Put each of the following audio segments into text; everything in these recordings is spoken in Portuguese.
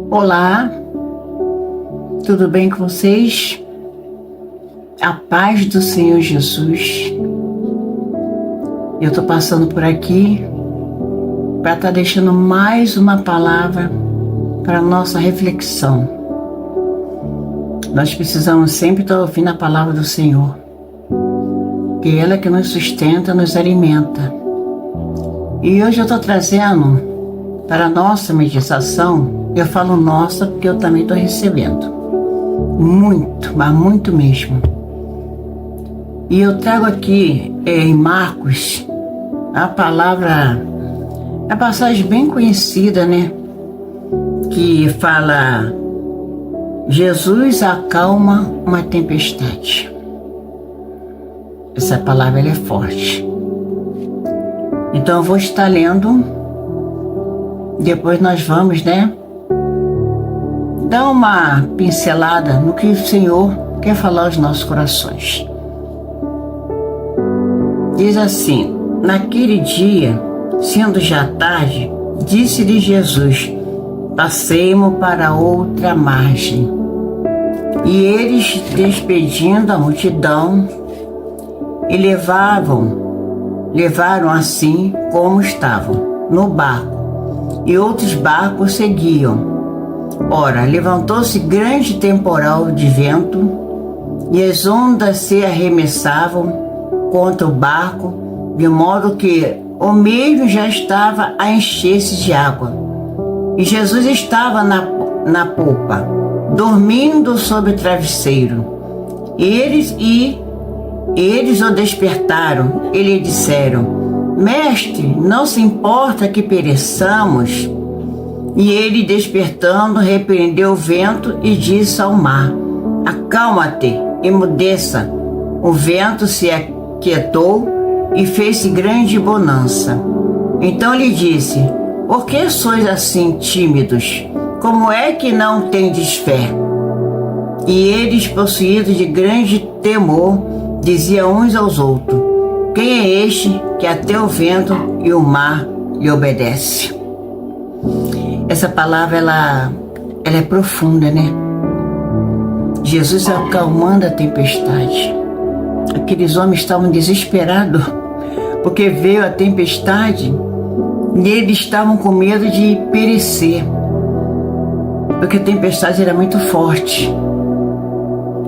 Olá, tudo bem com vocês? A paz do Senhor Jesus. Eu estou passando por aqui para estar deixando mais uma palavra para a nossa reflexão. Nós precisamos sempre estar ouvindo a palavra do Senhor, que ela que nos sustenta, nos alimenta. E hoje eu estou trazendo para a nossa meditação. Eu falo nossa porque eu também estou recebendo muito, mas muito mesmo. E eu trago aqui em Marcos a passagem bem conhecida, né? Que fala: Jesus acalma uma tempestade. Essa palavra ela é forte. Então eu vou estar lendo. Depois nós vamos, né, dar uma pincelada no que o Senhor quer falar aos nossos corações. Diz assim: naquele dia, sendo já tarde, disse-lhe Jesus: passemos para outra margem. E eles, despedindo a multidão, e levaram assim como estavam, no barco, e outros barcos seguiam. Ora, levantou-se grande temporal de vento, e as ondas se arremessavam contra o barco, de modo que o mesmo já estava a encher-se de água. E Jesus estava na popa, dormindo sobre o travesseiro. Eles o despertaram e lhe disseram: Mestre, não se importa que pereçamos? E ele, despertando, repreendeu o vento e disse ao mar: acalma-te, emudeça. O vento se aquietou e fez-se grande bonança. Então lhe disse: por que sois assim tímidos? Como é que não tendes fé? E eles, possuídos de grande temor, diziam uns aos outros: quem é este que até o vento e o mar lhe obedece? Essa palavra ela é profunda, né? Jesus acalmando a tempestade. Aqueles homens estavam desesperados porque veio a tempestade e eles estavam com medo de perecer, porque a tempestade era muito forte.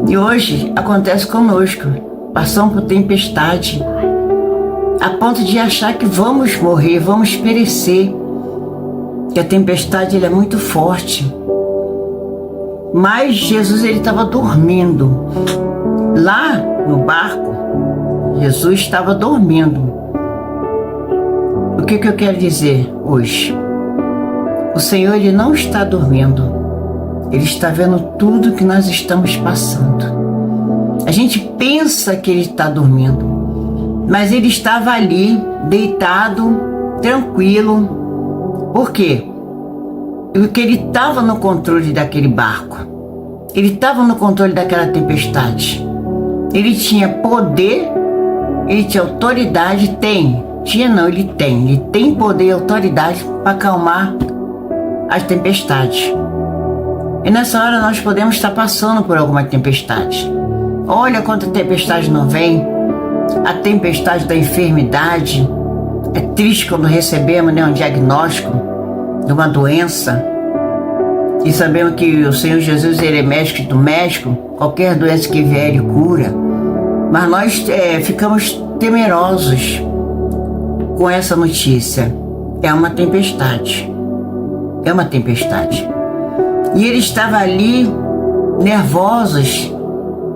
E hoje acontece conosco. Passamos por tempestade a ponto de achar que vamos morrer, vamos perecer, que a tempestade ela é muito forte. Mas Jesus ele estava dormindo lá no barco. Jesus estava dormindo. O que eu quero dizer hoje? O Senhor ele não está dormindo. Ele está vendo tudo que nós estamos passando. A gente pensa que ele está dormindo, mas ele estava ali, deitado, tranquilo. Por quê? Porque ele estava no controle daquele barco. Ele estava no controle daquela tempestade. Ele tinha poder, ele tinha autoridade, ele tem poder e autoridade para acalmar as tempestades. E nessa hora nós podemos estar passando por alguma tempestade. Olha quanta tempestade não vem. A tempestade da enfermidade. É triste quando recebemos, né, um diagnóstico de uma doença e sabemos que o Senhor Jesus ele é médico do médico. Qualquer doença que vier ele cura. Mas nós ficamos temerosos com essa notícia. É uma tempestade. É uma tempestade. E ele estava ali nervosos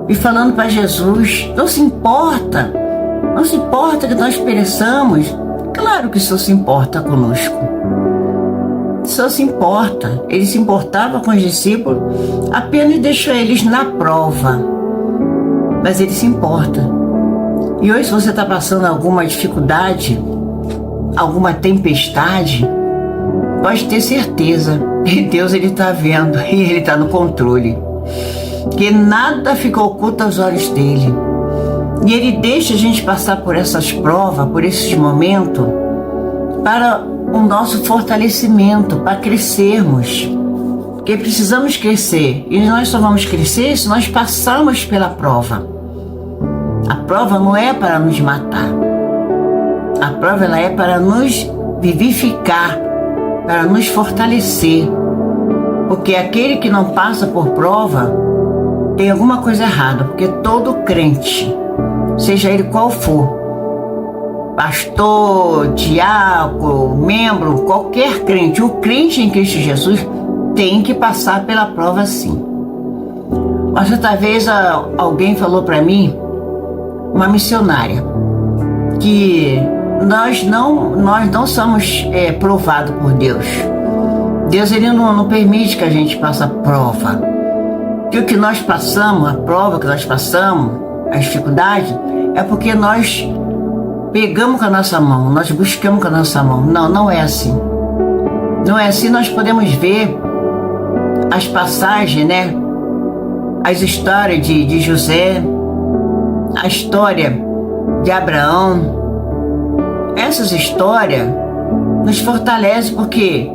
e falando para Jesus: não se importa que nós pereçamos. Claro que o Senhor se importa conosco. O Senhor se importa. Ele se importava com os discípulos, apenas deixou eles na prova. Mas ele se importa. E hoje, se você está passando alguma dificuldade, alguma tempestade, pode ter certeza que Deus ele está vendo e ele está no controle. Que nada fica oculto aos olhos dele. E ele deixa a gente passar por essas provas, por esses momentos, para o nosso fortalecimento, para crescermos. Porque precisamos crescer. E nós só vamos crescer se nós passarmos pela prova. A prova não é para nos matar. A prova ela é para nos vivificar, para nos fortalecer. Porque aquele que não passa por prova tem alguma coisa errada. Porque todo crente, seja ele qual for, pastor, diácono, membro, qualquer crente, o crente em Cristo Jesus tem que passar pela prova sim. Mas outra vez alguém falou para mim, uma missionária, que nós não somos provados por Deus. Deus ele não permite que a gente passe prova. Que o que nós passamos, a prova que nós passamos, a dificuldade, é porque nós pegamos com a nossa mão, nós buscamos com a nossa mão. Não é assim. Não é assim. Nós podemos ver as passagens, né? As histórias de José, a história de Abraão. Essas histórias nos fortalecem porque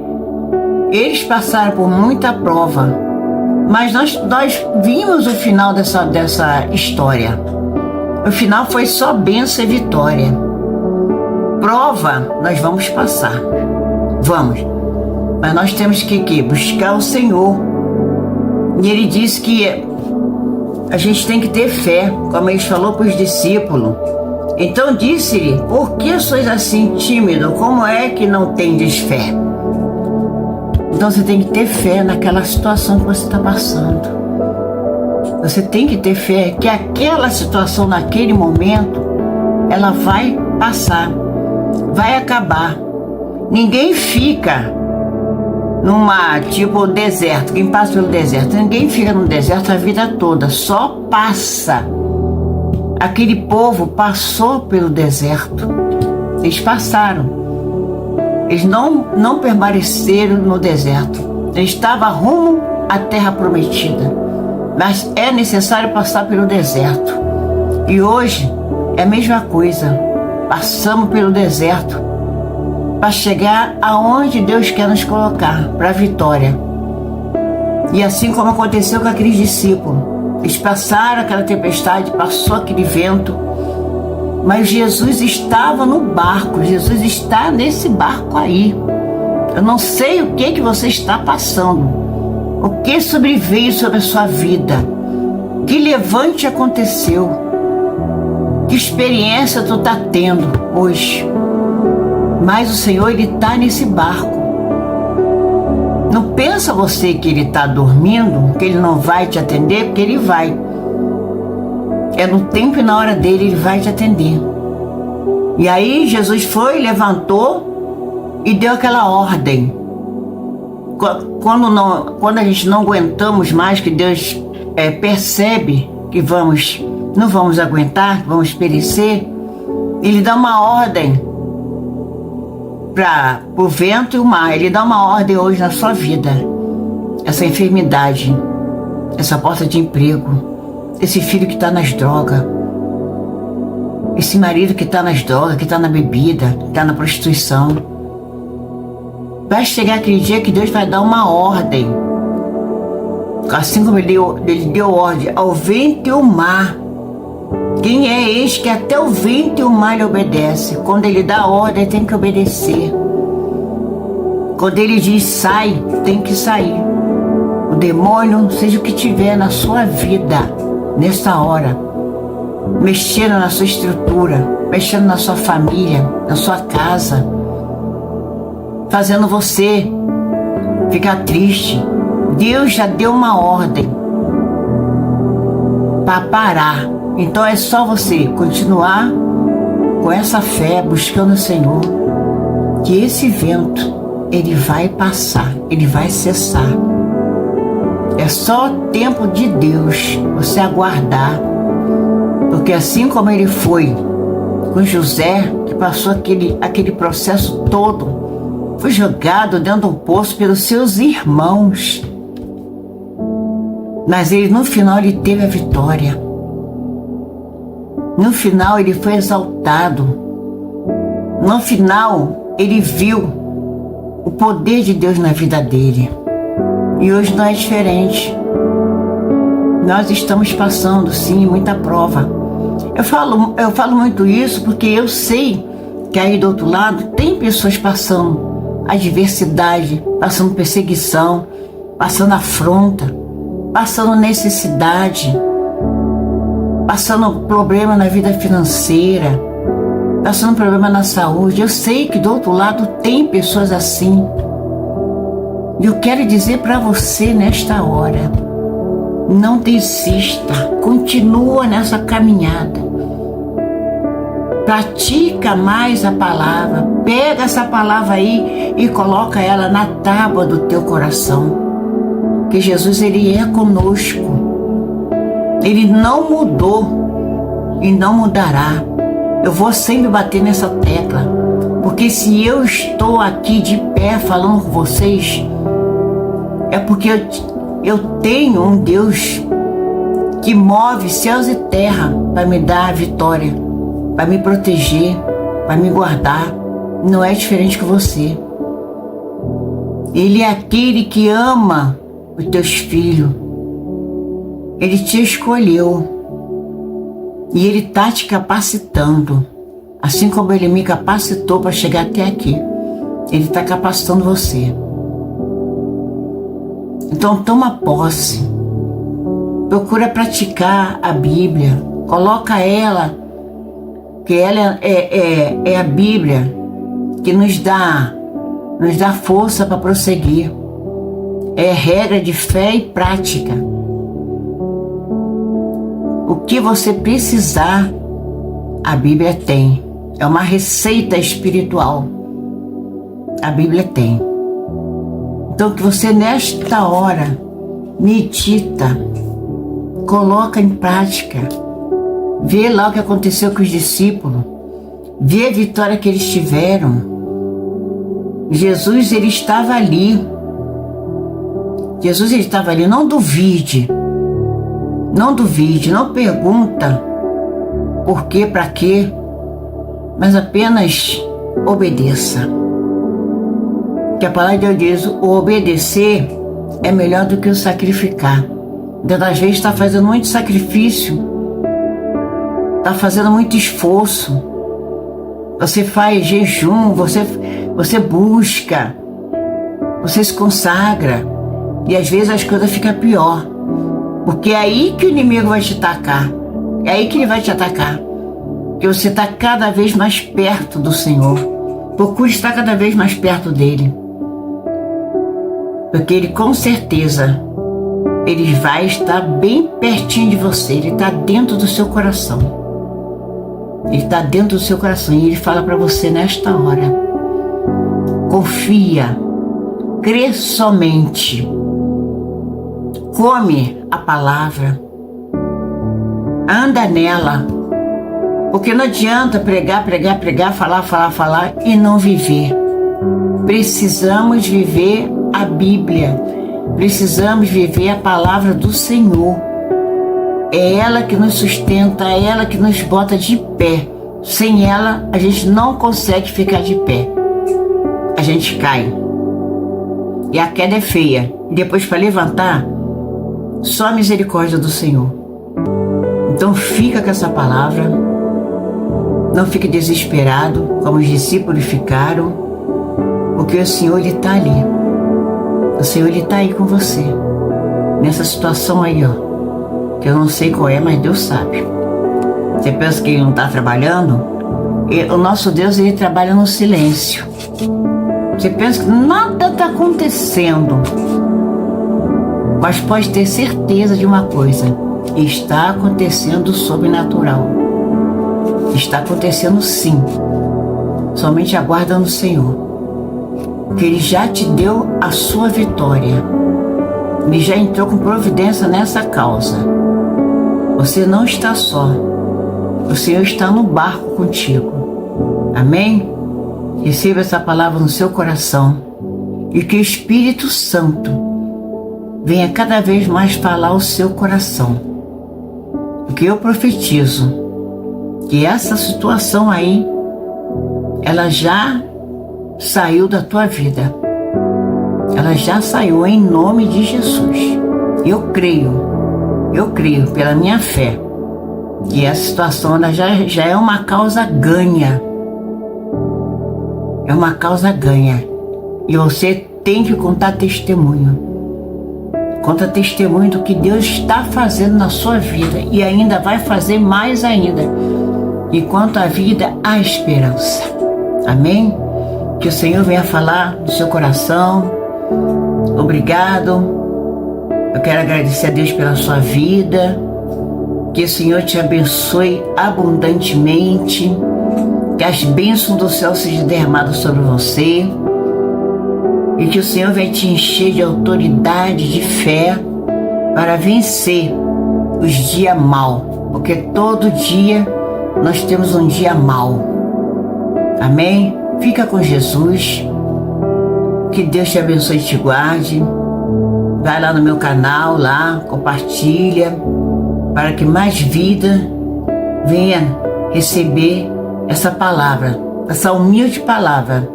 eles passaram por muita prova, mas nós vimos o final dessa história. O final foi só bênção e vitória. Prova nós vamos passar, vamos, mas nós temos que buscar o Senhor. E ele disse que a gente tem que ter fé, como ele falou para os discípulos. Então disse-lhe: por que sois assim tímido? Como é que não tendes fé? Então você tem que ter fé naquela situação que você está passando. Você tem que ter fé que aquela situação naquele momento ela vai passar, vai acabar. Ninguém fica numa deserto. Quem passa pelo deserto, ninguém fica no deserto a vida toda, só passa. Aquele povo passou pelo deserto. Eles passaram. Eles não permaneceram no deserto. Eles estavam rumo à terra prometida. Mas é necessário passar pelo deserto. E hoje é a mesma coisa. Passamos pelo deserto para chegar aonde Deus quer nos colocar, para a vitória. E assim como aconteceu com aqueles discípulos. Eles passaram aquela tempestade, passou aquele vento, mas Jesus estava no barco. Jesus está nesse barco aí. Eu não sei o que você está passando, o que sobreveio sobre a sua vida, que levante aconteceu, que experiência tu está tendo hoje. Mas o Senhor, Ele está nesse barco. Não pensa você que Ele está dormindo, que Ele não vai te atender, porque Ele vai. É no tempo e na hora dele, Ele vai te atender. E aí Jesus foi, levantou e deu aquela ordem. Quando a gente não aguentamos mais, que Deus percebe que não vamos aguentar, que vamos perecer, Ele dá uma ordem para o vento e o mar. Ele dá uma ordem hoje na sua vida. Essa enfermidade, essa falta de emprego, esse filho que está nas drogas, esse marido que está nas drogas, que está na bebida, que está na prostituição. Vai chegar aquele dia que Deus vai dar uma ordem, assim como Ele deu ordem ao vento e ao mar. Quem é este que até o vento e o mar lhe obedece? Quando Ele dá ordem, tem que obedecer. Quando Ele diz sai, tem que sair. O demônio, seja o que tiver na sua vida, nessa hora, mexendo na sua estrutura, mexendo na sua família, na sua casa, fazendo você ficar triste. Deus já deu uma ordem para parar. Então é só você continuar com essa fé, buscando o Senhor, que esse vento, ele vai passar, ele vai cessar. É só tempo de Deus você aguardar, porque assim como ele foi com José, que passou aquele processo todo, foi jogado dentro do poço pelos seus irmãos, mas ele no final ele teve a vitória. No final ele foi exaltado. No final ele viu o poder de Deus na vida dele. E hoje não é diferente. Nós estamos passando, sim, muita prova. Eu falo muito isso porque eu sei que aí do outro lado tem pessoas passando adversidade, passando perseguição, passando afronta, passando necessidade, passando problema na vida financeira, passando problema na saúde. Eu sei que do outro lado tem pessoas assim. E eu quero dizer para você nesta hora, não desista, continua nessa caminhada. Pratica mais a palavra, pega essa palavra aí e coloca ela na tábua do teu coração. Que Jesus, Ele é conosco. Ele não mudou e não mudará. Eu vou sempre bater nessa tecla, porque se eu estou aqui de pé falando com vocês, é porque eu tenho um Deus que move céus e terra para me dar a vitória, para me proteger, para me guardar. Não é diferente que você. Ele é aquele que ama os teus filhos. Ele te escolheu. E Ele está te capacitando. Assim como Ele me capacitou para chegar até aqui. Ele está capacitando você. Então toma posse. Procura praticar a Bíblia. Coloca ela, que ela é a Bíblia que nos dá força para prosseguir. É regra de fé e prática. O que você precisar, a Bíblia tem. É uma receita espiritual. A Bíblia tem. Então que você nesta hora medita, coloca em prática, vê lá o que aconteceu com os discípulos, vê a vitória que eles tiveram. Jesus, Ele estava ali. Jesus, Ele estava ali. Não duvide. Não duvide, não pergunta por quê, para quê, mas apenas obedeça. Que a palavra de Deus diz, o obedecer é melhor do que o sacrificar. Muitas das vezes está fazendo muito sacrifício, está fazendo muito esforço. Você faz jejum, você busca, você se consagra, e às vezes as coisas ficam pior. Porque é aí que o inimigo vai te atacar. É aí que ele vai te atacar. Porque você está cada vez mais perto do Senhor. Procure estar cada vez mais perto dEle. Porque Ele com certeza, Ele vai estar bem pertinho de você. Ele está dentro do seu coração. Ele está dentro do seu coração. E Ele fala para você nesta hora. Confia. Crê somente. Come a palavra, anda nela, porque não adianta pregar, falar e não viver. Precisamos viver a Bíblia, precisamos viver a palavra do Senhor. É ela que nos sustenta, é ela que nos bota de pé. Sem ela, a gente não consegue ficar de pé. A gente cai. E a queda é feia. E depois, para levantar, só a misericórdia do Senhor. Então fica com essa palavra. Não fique desesperado, como os discípulos ficaram, porque o Senhor, Ele está ali. O Senhor, Ele está aí com você. Nessa situação aí, ó. Que eu não sei qual é, mas Deus sabe. Você pensa que Ele não está trabalhando? O nosso Deus, Ele trabalha no silêncio. Você pensa que nada está acontecendo. Mas pode ter certeza de uma coisa. Está acontecendo o sobrenatural. Está acontecendo sim. Somente aguarda no Senhor. Que Ele já te deu a sua vitória. Ele já entrou com providência nessa causa. Você não está só. O Senhor está no barco contigo. Amém? Receba essa palavra no seu coração. E que o Espírito Santo venha cada vez mais falar ao seu coração. Porque eu profetizo que essa situação aí, ela já saiu da tua vida. ela já saiu em nome de Jesus. Eu creio pela minha fé, que essa situação ela já é uma causa ganha. É uma causa ganha. E você tem que contar testemunho. Conta testemunho do que Deus está fazendo na sua vida e ainda vai fazer mais ainda. Enquanto a vida, há esperança. Amém? Que o Senhor venha falar no seu coração. Obrigado. Eu quero agradecer a Deus pela sua vida. Que o Senhor te abençoe abundantemente. Que as bênçãos do céu sejam derramadas sobre você. E que o Senhor vai te encher de autoridade, de fé, para vencer os dias maus. Porque todo dia nós temos um dia mau. Amém? Fica com Jesus. Que Deus te abençoe e te guarde. Vai lá no meu canal, lá, compartilha, para que mais vida venha receber essa palavra, essa humilde palavra.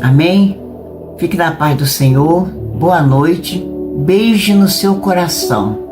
Amém? Fique na paz do Senhor. Boa noite. Beijo no seu coração.